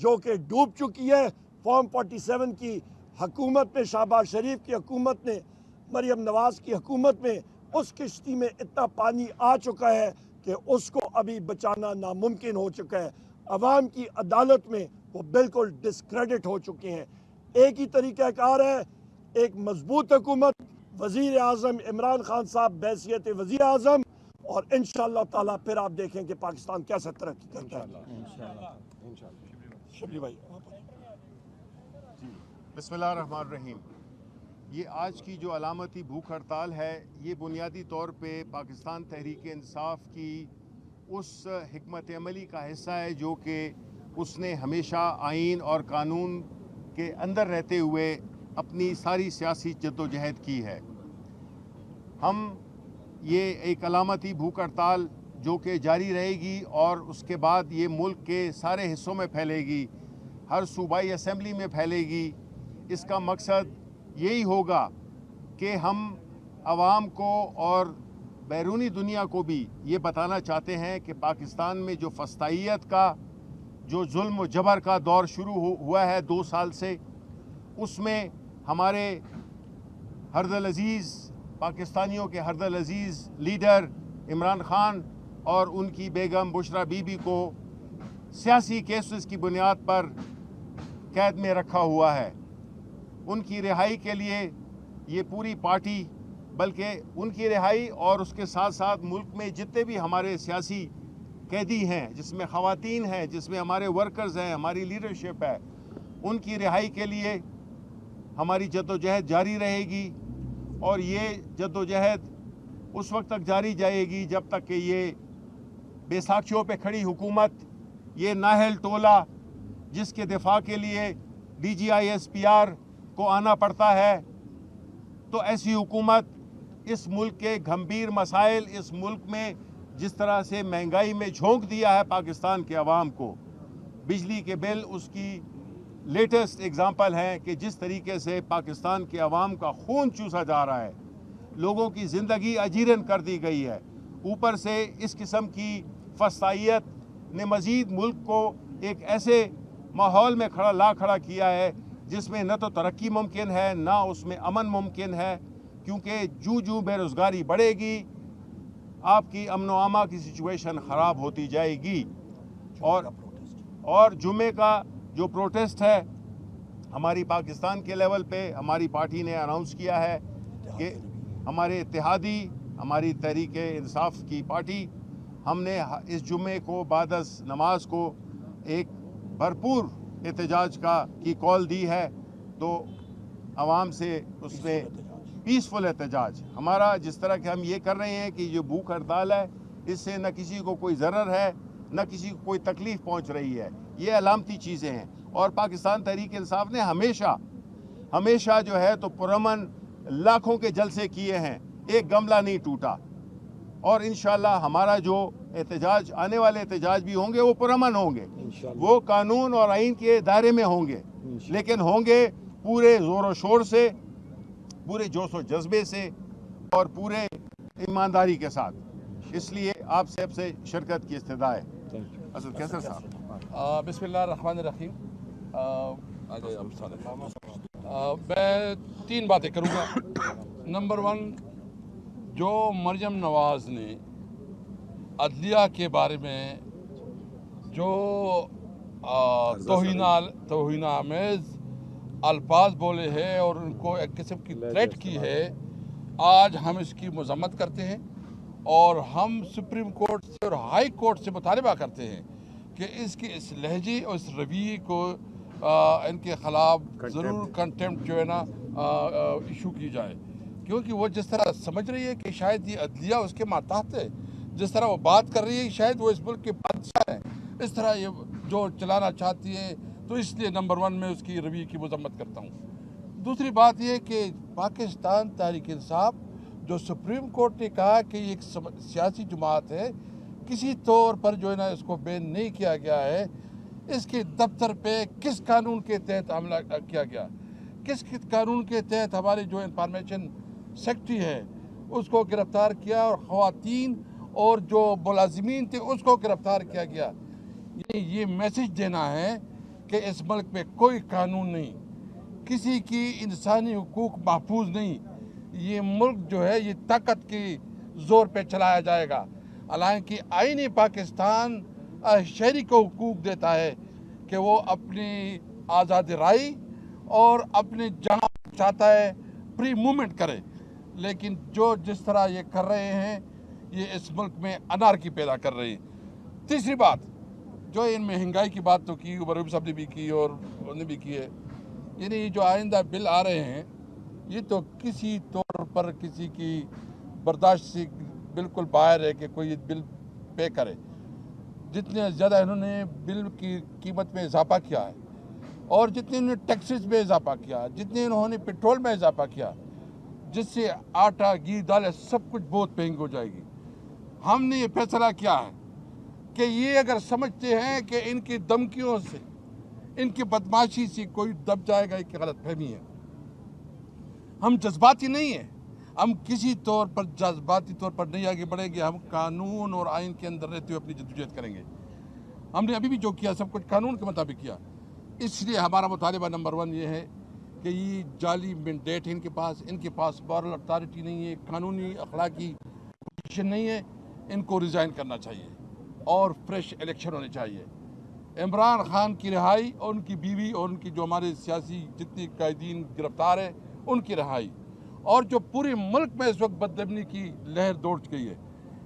جو کہ ڈوب چکی ہے۔ فارم 47 کی حکومت میں، شہباز شریف کی حکومت نے، مریم نواز کی حکومت میں اس کشتی میں اتنا پانی آ چکا ہے کہ اس کو ابھی بچانا ناممکن ہو چکا ہے۔ عوام کی عدالت میں وہ بالکل ڈسکریڈٹ ہو چکے ہیں۔ ایک ہی طریقہ کار ہے، ایک مضبوط حکومت، وزیر اعظم عمران خان صاحب بحیثیت وزیر اعظم، اور انشاءاللہ تعالیٰ پھر آپ دیکھیں کہ پاکستان کیسے ترقی کرتا ہے۔ شبلی بھائی، بسم اللہ الرحمن الرحیم۔ یہ آج کی جو علامتی بھوک ہڑتال ہے، یہ بنیادی طور پہ پاکستان تحریک انصاف کی اس حکمت عملی کا حصہ ہے جو کہ اس نے ہمیشہ آئین اور قانون کے اندر رہتے ہوئے اپنی ساری سیاسی جدوجہد کی ہے۔ ہم یہ ایک علامتی بھوک ہڑتال جو کہ جاری رہے گی اور اس کے بعد یہ ملک کے سارے حصوں میں پھیلے گی، ہر صوبائی اسمبلی میں پھیلے گی۔ اس کا مقصد یہی ہوگا کہ ہم عوام کو اور بیرونی دنیا کو بھی یہ بتانا چاہتے ہیں کہ پاکستان میں جو فسطائیت کا، جو ظلم و جبر کا دور شروع ہوا ہے 2 سال سے، اس میں ہمارے ہردل عزیز، پاکستانیوں کے ہردل عزیز لیڈر عمران خان اور ان کی بیگم بشرا بی بی کو سیاسی کیسز کی بنیاد پر قید میں رکھا ہوا ہے۔ ان کی رہائی کے لیے یہ پوری پارٹی، بلکہ ان کی رہائی اور اس کے ساتھ ساتھ ملک میں جتنے بھی ہمارے سیاسی قیدی ہیں، جس میں خواتین ہیں، جس میں ہمارے ورکرز ہیں، ہماری لیڈرشپ ہے، ان کی رہائی کے لیے ہماری جدوجہد جاری رہے گی۔ اور یہ جدوجہد اس وقت تک جاری جائے گی جب تک کہ یہ بے ساکھیوں پہ کھڑی حکومت، یہ نااہل ٹولہ جس کے دفاع کے لیے DGI-SPR کو آنا پڑتا ہے، تو ایسی حکومت اس ملک کے گھمبیر مسائل، اس ملک میں جس طرح سے مہنگائی میں جھونک دیا ہے پاکستان کے عوام کو، بجلی کے بل اس کی لیٹسٹ اگزامپل ہے کہ جس طریقے سے پاکستان کے عوام کا خون چوسا جا رہا ہے، لوگوں کی زندگی اجیرن کر دی گئی ہے۔ اوپر سے اس قسم کی فسطائیت نے مزید ملک کو ایک ایسے ماحول میں کھڑا کیا ہے جس میں نہ تو ترقی ممکن ہے، نہ اس میں امن ممکن ہے، کیونکہ جو بے روزگاری بڑھے گی، آپ کی امن و امان کی سچویشن خراب ہوتی جائے گی۔ اور جمعے کا جو پروٹیسٹ ہے، ہماری پاکستان کے لیول پہ ہماری پارٹی نے اناؤنس کیا ہے کہ ہمارے اتحادی، ہماری تحریک انصاف کی پارٹی، ہم نے اس جمعے کو بعد از نماز کو ایک بھرپور احتجاج کی کال دی ہے۔ تو عوام سے اس میں پیسفل احتجاج، ہمارا جس طرح کہ ہم یہ کر رہے ہیں کہ جو بھوک ہڑتال ہے، اس سے نہ کسی کو کوئی ضرر ہے، نہ کسی کو کوئی تکلیف پہنچ رہی ہے، یہ علامتی چیزیں ہیں۔ اور پاکستان تحریک انصاف نے ہمیشہ جو ہے تو پرامن لاکھوں کے جلسے کیے ہیں، ایک گملہ نہیں ٹوٹا۔ اور انشاءاللہ ہمارا جو احتجاج، آنے والے احتجاج بھی ہوں گے، وہ پرامن ہوں گے، وہ قانون اور آئین کے دائرے میں ہوں گے، لیکن ہوں گے پورے زور و شور سے، پورے جوش و جذبے سے اور پورے ایمانداری کے ساتھ۔ اس لیے آپ سب سے شرکت کی استدعا ہے۔ اسد کیسر صاحب، بسم اللہ الرحمن الرحیم۔ میں 3 باتیں کروں گا۔ نمبر 1، جو مریم نواز نے عدلیہ کے بارے میں جو توہین آمیز الفاظ بولے ہیں اور ان کو ایک قسم کی تھریٹ کی ہے، آج ہم اس کی مذمت کرتے ہیں اور ہم سپریم کورٹ سے اور ہائی کورٹ سے مطالبہ کرتے ہیں کہ اس کی اس لہجے اور اس رویے کو ان کے خلاف ضرور کنٹیمپٹ جو ہے نا ایشو کی جائے، کیونکہ وہ جس طرح سمجھ رہی ہے کہ شاید یہ عدلیہ اس کے ماتحت ہے، جس طرح وہ بات کر رہی ہے شاید وہ اس ملک کے بادشاہ ہیں، اس طرح یہ جو چلانا چاہتی ہے، تو اس لیے نمبر 1 میں اس کی رویے کی مذمت کرتا ہوں۔ دوسری بات یہ کہ پاکستان تحریک انصاف، جو سپریم کورٹ نے کہا کہ یہ ایک سیاسی جماعت ہے، کسی طور پر جو ہے نا اس کو بین نہیں کیا گیا ہے۔ اس کے دفتر پہ کس قانون کے تحت حملہ کیا گیا، کس قانون کے تحت ہمارے جو انفارمیشن سیکرٹری ہے اس کو گرفتار کیا اور خواتین اور جو ملازمین تھے اس کو گرفتار کیا گیا۔ یہ میسج دینا ہے کہ اس ملک میں کوئی قانون نہیں, کسی کی انسانی حقوق محفوظ نہیں. یہ ملک جو ہے یہ طاقت کی زور پہ چلایا جائے گا. حالانکہ آئین پاکستان شہری کو حقوق دیتا ہے کہ وہ اپنی آزاد رائے اور اپنے جہاں چاہتا ہے فری موومنٹ کرے, لیکن جو جس طرح یہ کر رہے ہیں یہ اس ملک میں انارکی پیدا کر رہے ہیں. تیسری بات جو ان مہنگائی کی بات تو کی, عمر صاحب نے بھی کی اور انہوں نے بھی کی ہے, یعنی یہ جو آئندہ بل آ رہے ہیں یہ تو کسی طور پر کسی کی برداشت سے بالکل باہر ہے کہ کوئی بل پے کرے. جتنے زیادہ انہوں نے بل کی قیمت میں اضافہ کیا ہے اور جتنے انہوں نے ٹیکسز میں اضافہ کیا, جتنے انہوں نے پیٹرول میں اضافہ کیا, جس سے آٹا گھی دالیں سب کچھ بہت مہنگی ہو جائے گی. ہم نے یہ فیصلہ کیا ہے کہ یہ اگر سمجھتے ہیں کہ ان کی دھمکیوں سے, ان کی بدماشی سے کوئی دب جائے گا, ایک غلط فہمی ہے. ہم جذباتی نہیں ہیں, ہم کسی طور پر جذباتی طور پر نہیں آگے بڑھیں گے. ہم قانون اور آئین کے اندر رہتے ہوئے اپنی جدوجہد کریں گے. ہم نے ابھی بھی جو کیا سب کچھ قانون کے مطابق کیا. اس لیے ہمارا مطالبہ نمبر 1 یہ ہے کہ یہ جعلی مینڈیٹ ہے ان کے پاس مورل اتھارٹی نہیں ہے, قانونی اخلاقی پوزیشن نہیں ہے. ان کو ریزائن کرنا چاہیے اور فریش الیکشن ہونے چاہیے. عمران خان کی رہائی اور ان کی بیوی اور ان کی جو ہمارے سیاسی جتنے قائدین گرفتار ہیں ان کی رہائی, اور جو پورے ملک میں اس وقت بدامنی کی لہر دوڑ گئی ہے,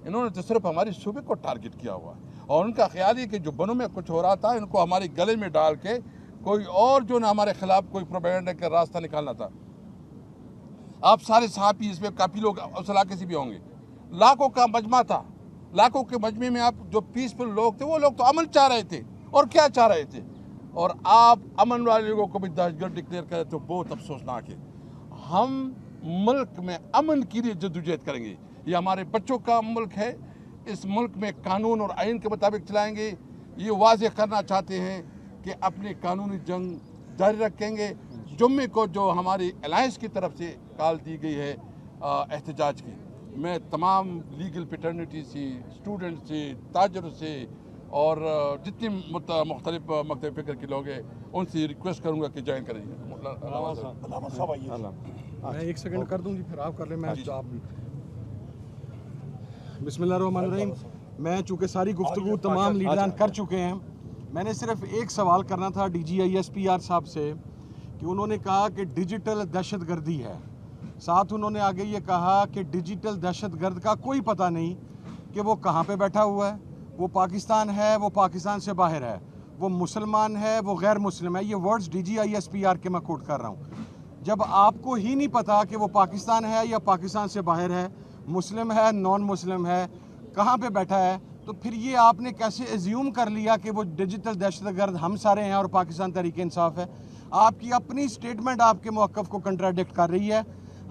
انہوں نے تو صرف ہمارے صوبے کو ٹارگٹ کیا ہوا ہے. اور ان کا خیال ہے کہ جو بنوں میں کچھ ہو رہا تھا ان کو ہمارے گلے میں ڈال کے کوئی اور جو نہ ہمارے خلاف کوئی پروپیگنڈا کا راستہ نکالنا تھا. آپ سارے صحافی اس میں کافی لوگ اس علاقے سے بھی ہوں گے. لاکھوں کا مجمع تھا, لاکھوں کے مجمع میں آپ جو پیسفل لوگ تھے وہ لوگ تو امن چاہ رہے تھے. اور کیا چاہ رہے تھے, اور آپ امن والے لوگوں کو بھی دہشت گرد ڈکلیئر کرے تو بہت افسوسناک ہے. ہم ملک میں امن کے لیے جدوجہد کریں گے. یہ ہمارے بچوں کا ملک ہے, اس ملک میں قانون اور آئین کے مطابق چلائیں گے. یہ واضح کرنا چاہتے ہیں کہ اپنی قانونی جنگ جاری رکھیں گے. جمعے کو جو ہماری الائنس کی طرف سے کال دی گئی ہے احتجاج کی, میں تمام لیگل فیٹرنیٹی سے, اسٹوڈنٹ سے, تاجر سے اور جتنے مختلف مکتب فکر کے لوگ ہیں ان سے ریکویسٹ کروں گا کہ جوائن کریں. میں 1 سیکنڈ کر دوں جی, پھر آپ کر لیں. بسم اللہ الرحمن الرحیم. میں چونکہ ساری گفتگو تمام لیڈران کر چکے ہیں, میں نے صرف ایک سوال کرنا تھا DGISPR صاحب سے کہ انہوں نے کہا کہ ڈیجیٹل دہشت گردی ہے. ساتھ انہوں نے آگے یہ کہا کہ ڈیجیٹل دہشت گرد کا کوئی پتہ نہیں کہ وہ کہاں پہ بیٹھا ہوا ہے, وہ پاکستان ہے, وہ پاکستان سے باہر ہے, وہ مسلمان ہے, وہ غیر مسلم ہے. یہ ورڈز DGISPR کے میں کوٹ کر رہا ہوں. جب آپ کو ہی نہیں پتا کہ وہ پاکستان ہے یا پاکستان سے باہر ہے, مسلم ہے, نان مسلم ہے, کہاں پہ بیٹھا ہے, تو پھر یہ آپ نے کیسے ایزیوم کر لیا کہ وہ ڈیجیٹل دہشت گرد ہم سارے ہیں اور پاکستان تحریک انصاف ہے؟ آپ کی اپنی سٹیٹمنٹ آپ کے موقف کو کنٹراڈکٹ کر رہی ہے.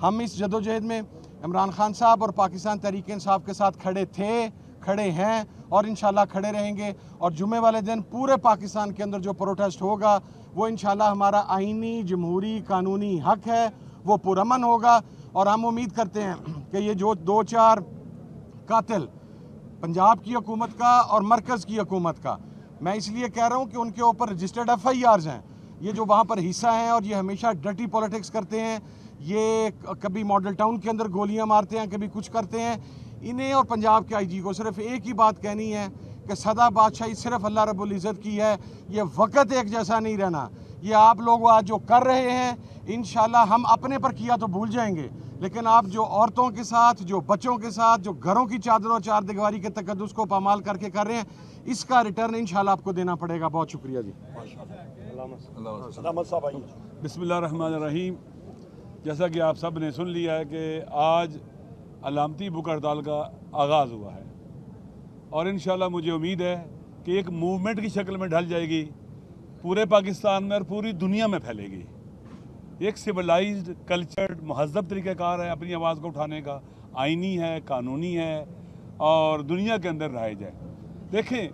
ہم اس جدوجہد میں عمران خان صاحب اور پاکستان تحریک انصاف کے ساتھ کھڑے تھے, کھڑے ہیں اور انشاءاللہ کھڑے رہیں گے. اور جمعے والے دن پورے پاکستان کے اندر جو پروٹیسٹ ہوگا وہ انشاءاللہ ہمارا آئینی جمہوری قانونی حق ہے, وہ پرامن ہوگا. اور ہم امید کرتے ہیں کہ یہ جو 2-4 قاتل پنجاب کی حکومت کا اور مرکز کی حکومت کا, میں اس لیے کہہ رہا ہوں کہ ان کے اوپر رجسٹرڈ FIRs ہیں, یہ جو وہاں پر حصہ ہیں اور یہ ہمیشہ ڈرٹی پولیٹکس کرتے ہیں, یہ کبھی ماڈل ٹاؤن کے اندر گولیاں مارتے ہیں, کبھی کچھ کرتے ہیں. انہیں اور پنجاب کے IG کو صرف ایک ہی بات کہنی ہے کہ سدا بادشاہی صرف اللہ رب العزت کی ہے. یہ وقت ایک جیسا نہیں رہنا. یہ آپ لوگ آج جو کر رہے ہیں انشاءاللہ ہم اپنے پر کیا تو بھول جائیں گے, لیکن آپ جو عورتوں کے ساتھ, جو بچوں کے ساتھ, جو گھروں کی چادروں چار دیواری کے تقدس کو پامال کر کے کر رہے ہیں, اس کا ریٹرن انشاءاللہ آپ کو دینا پڑے گا. بہت شکریہ جی. بسم اللہ الرحمن الرحیم. جیسا کہ آپ سب نے سن لیا ہے کہ آج علامتی بھوک ہڑتال کا آغاز ہوا ہے اور انشاءاللہ مجھے امید ہے کہ ایک موومنٹ کی شکل میں ڈھل جائے گی, پورے پاکستان میں اور پوری دنیا میں پھیلے گی. ایک سویلائزڈ کلچرڈ مہذب طریقہ کار ہے اپنی آواز کو اٹھانے کا, آئینی ہے, قانونی ہے اور دنیا کے اندر رائج ہے. دیکھیں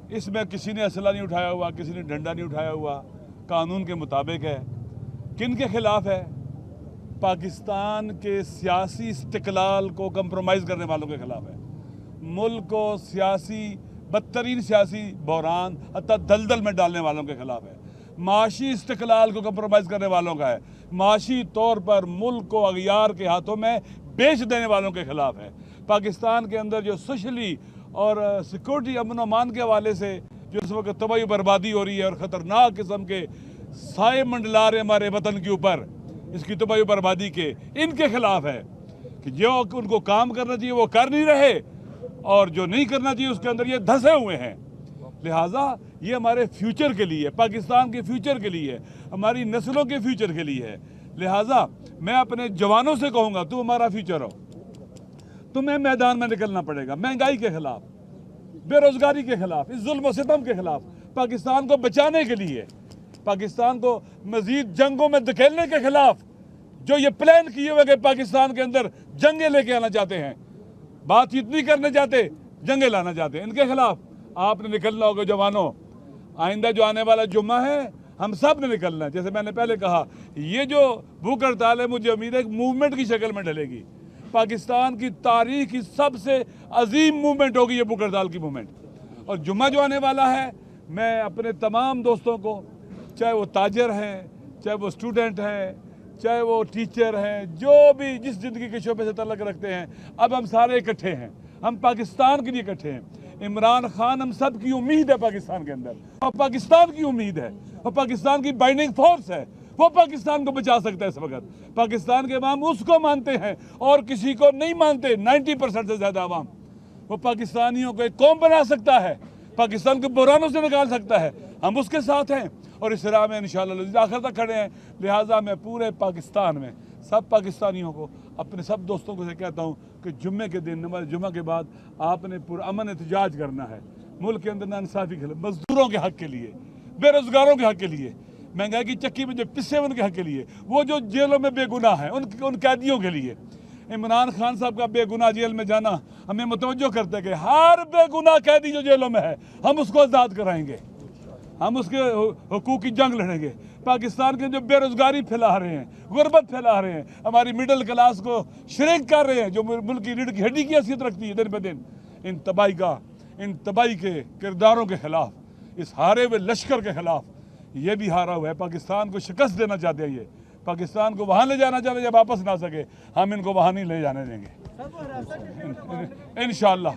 اس میں کسی نے اسلحہ نہیں اٹھایا ہوا, کسی نے ڈنڈا نہیں اٹھایا ہوا, قانون کے مطابق ہے. کن کے خلاف ہے؟ پاکستان کے سیاسی استقلال کو کمپرومائز کرنے والوں کے خلاف ہے. ملک کو سیاسی بدترین سیاسی بحران حتیٰ دلدل میں ڈالنے والوں کے خلاف ہے. معاشی استقلال کو کمپرومائز کرنے والوں کا ہے، معاشی طور پر ملک کو اغیار کے ہاتھوں میں بیچ دینے والوں کے خلاف ہے۔ پاکستان کے اندر جو سوشلی اور سیکورٹی امن و امان کے حوالے سے جو اس وقت تباہی و بربادی ہو رہی ہے اور خطرناک قسم کے سائے منڈلا رہے ہمارے وطن کے اوپر اس کی تباہی و بربادی کے، ان کے خلاف ہے کہ جو ان کو کام کرنا چاہیے وہ کر نہیں رہے اور جو نہیں کرنا چاہیے اس کے اندر یہ دھسے ہوئے ہیں۔ لہٰذا یہ ہمارے فیوچر کے لیے، پاکستان کے فیوچر کے لیے، ہماری نسلوں کے فیوچر کے لیے ہے۔ لہٰذا میں اپنے جوانوں سے کہوں گا، تو ہمارا فیوچر ہو، تمہیں میدان میں نکلنا پڑے گا، مہنگائی کے خلاف، بے روزگاری کے خلاف، اس ظلم و ستم کے خلاف، پاکستان کو بچانے کے لیے، پاکستان کو مزید جنگوں میں دھکیلنے کے خلاف، جو یہ پلان کیے ہوئے کہ پاکستان کے اندر جنگیں لے کے آنا چاہتے ہیں، بات چیت نہیں کرنے چاہتے، جنگیں لانا چاہتے ہیں، ان کے خلاف آپ نے نکلنا ہوگا جوانوں۔ آئندہ جو آنے والا جمعہ ہے ہم سب نے نکلنا ہے۔ جیسے میں نے پہلے کہا، یہ جو بھوک ہڑتال ہے مجھے امید ہے ایک موومنٹ کی شکل میں ڈھلے گی، پاکستان کی تاریخ کی سب سے عظیم موومنٹ ہوگی یہ بھوک ہڑتال کی موومنٹ۔ اور جمعہ جو آنے والا ہے، میں اپنے تمام دوستوں کو، چاہے وہ تاجر ہیں، چاہے وہ اسٹوڈنٹ ہیں، چاہے وہ ٹیچر ہیں، جو بھی جس زندگی کے شعبے سے تعلق رکھتے ہیں، اب ہم سارے اکٹھے ہیں، ہم پاکستان کے لیے اکٹھے ہیں۔ عمران خان ہم سب کی امید ہے پاکستان کے اندر، اور پاکستان کی امید ہے، اور پاکستان کی بائنڈنگ فورس ہے، وہ پاکستان کو بچا سکتا ہے اس وقت۔ پاکستان کے عوام اس کو مانتے ہیں اور کسی کو نہیں مانتے، 90% سے زیادہ عوام۔ وہ پاکستانیوں کو ایک قوم بنا سکتا ہے، پاکستان کو بحرانوں سے نکال سکتا ہے، ہم اس کے ساتھ ہیں اور اس راہ میں انشاءاللہ آخر تک کھڑے ہیں۔ لہٰذا میں پورے پاکستان میں سب پاکستانیوں کو، اپنے سب دوستوں کو سے کہتا ہوں کہ جمعے کے دن، نماز جمعہ کے بعد آپ نے پرامن احتجاج کرنا ہے، ملک کے اندر ناانصافی کے خلاف، مزدوروں کے حق کے لیے، بے روزگاروں کے حق کے لیے، مہنگائی کی چکی میں جو پسے ان کے حق کے لیے، وہ جو جیلوں میں بے گناہ ہیں ان قیدیوں کے لیے۔ عمران خان صاحب کا بے گناہ جیل میں جانا ہمیں متوجہ کرتا ہے کہ ہر بے گناہ قیدی جو جیلوں میں ہے ہم اس کو آزاد کرائیں گے، ہم اس کے حقوق کی جنگ لڑیں گے۔ پاکستان کے جو بے روزگاری پھیلا رہے ہیں، غربت پھیلا رہے ہیں، ہماری مڈل کلاس کو شرنک کر رہے ہیں، جو ملک کی ریڑھ کی ہڈی کی حیثیت رکھتی ہے دن بہ دن، ان تباہی کے کرداروں کے خلاف، اس ہارے ہوئے لشکر کے خلاف، یہ بھی ہارا ہوا ہے، پاکستان کو شکست دینا چاہتے ہیں، یہ پاکستان کو وہاں لے جانا چاہتے ہیں جب واپس نہ سکے، ہم ان کو وہاں نہیں لے جانے دیں گے انشاءاللہ۔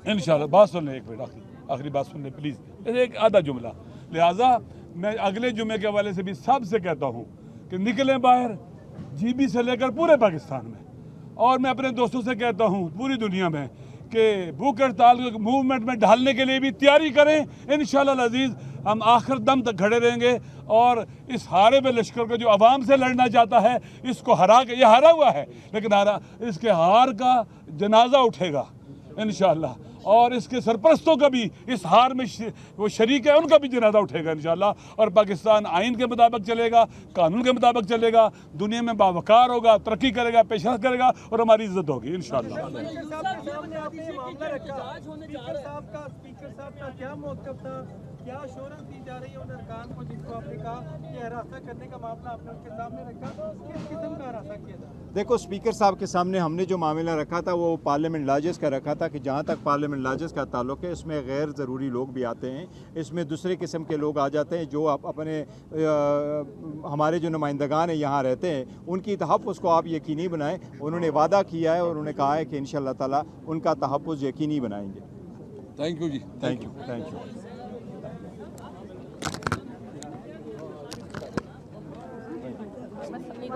انشاءاللہ بات سن لیں، ایک منٹ آخری بات سن لیں پلیز، ایک آدھا جملہ۔ لہٰذا میں اگلے جمعے کے حوالے سے بھی سب سے کہتا ہوں کہ نکلیں باہر، جی بی سے لے کر پورے پاکستان میں، اور میں اپنے دوستوں سے کہتا ہوں پوری دنیا میں کہ بھوک ہڑتال کو موومنٹ میں ڈھالنے کے لیے بھی تیاری کریں۔ انشاءاللہ العزیز ہم آخر دم تک کھڑے رہیں گے، اور اس ہارے ہوئے لشکر کو جو عوام سے لڑنا چاہتا ہے، اس کو ہرا کے، یہ ہارا ہوا ہے لیکن اس کے ہار کا جنازہ اٹھے گا انشاءاللہ، اور اس کے سرپرستوں کا بھی اس ہار میں وہ شریک ہے، ان کا بھی جنازہ اٹھے گا انشاءاللہ، اور پاکستان آئین کے مطابق چلے گا، قانون کے مطابق چلے گا، دنیا میں باوقار ہوگا، ترقی کرے گا، پیشرفت کرے گا، اور ہماری عزت ہوگی انشاءاللہ۔ اسپیکر صاحب کا کیا موقف تھا، کیا اشورنس دی جا رہی ہے ان ارکان کو جن کو آپ نے کہا کہ ہراساں کرنے کا معاملہ آپ نے ان کے سامنے رکھا، کس قسم کا ہراساں کیا تھا؟ دیکھو، اسپیکر صاحب کے سامنے ہم نے جو معاملہ رکھا تھا وہ پارلیمنٹ لاجز کا رکھا تھا کہ جہاں تک پارلیمنٹ لاجز کا تعلق ہے اس میں غیر ضروری لوگ بھی آتے ہیں، اس میں دوسرے قسم کے لوگ آ جاتے ہیں جو اپنے ہمارے جو نمائندگان ہیں یہاں رہتے ہیں ان کی تحفظ کو آپ یقینی بنائیں۔ انہوں نے وعدہ کیا ہے اور انہوں نے کہا ہے کہ انشاءاللہ تعالیٰ ان کا تحفظ یقینی بنائیں گے۔ تھینک یو جی، تھینک یو۔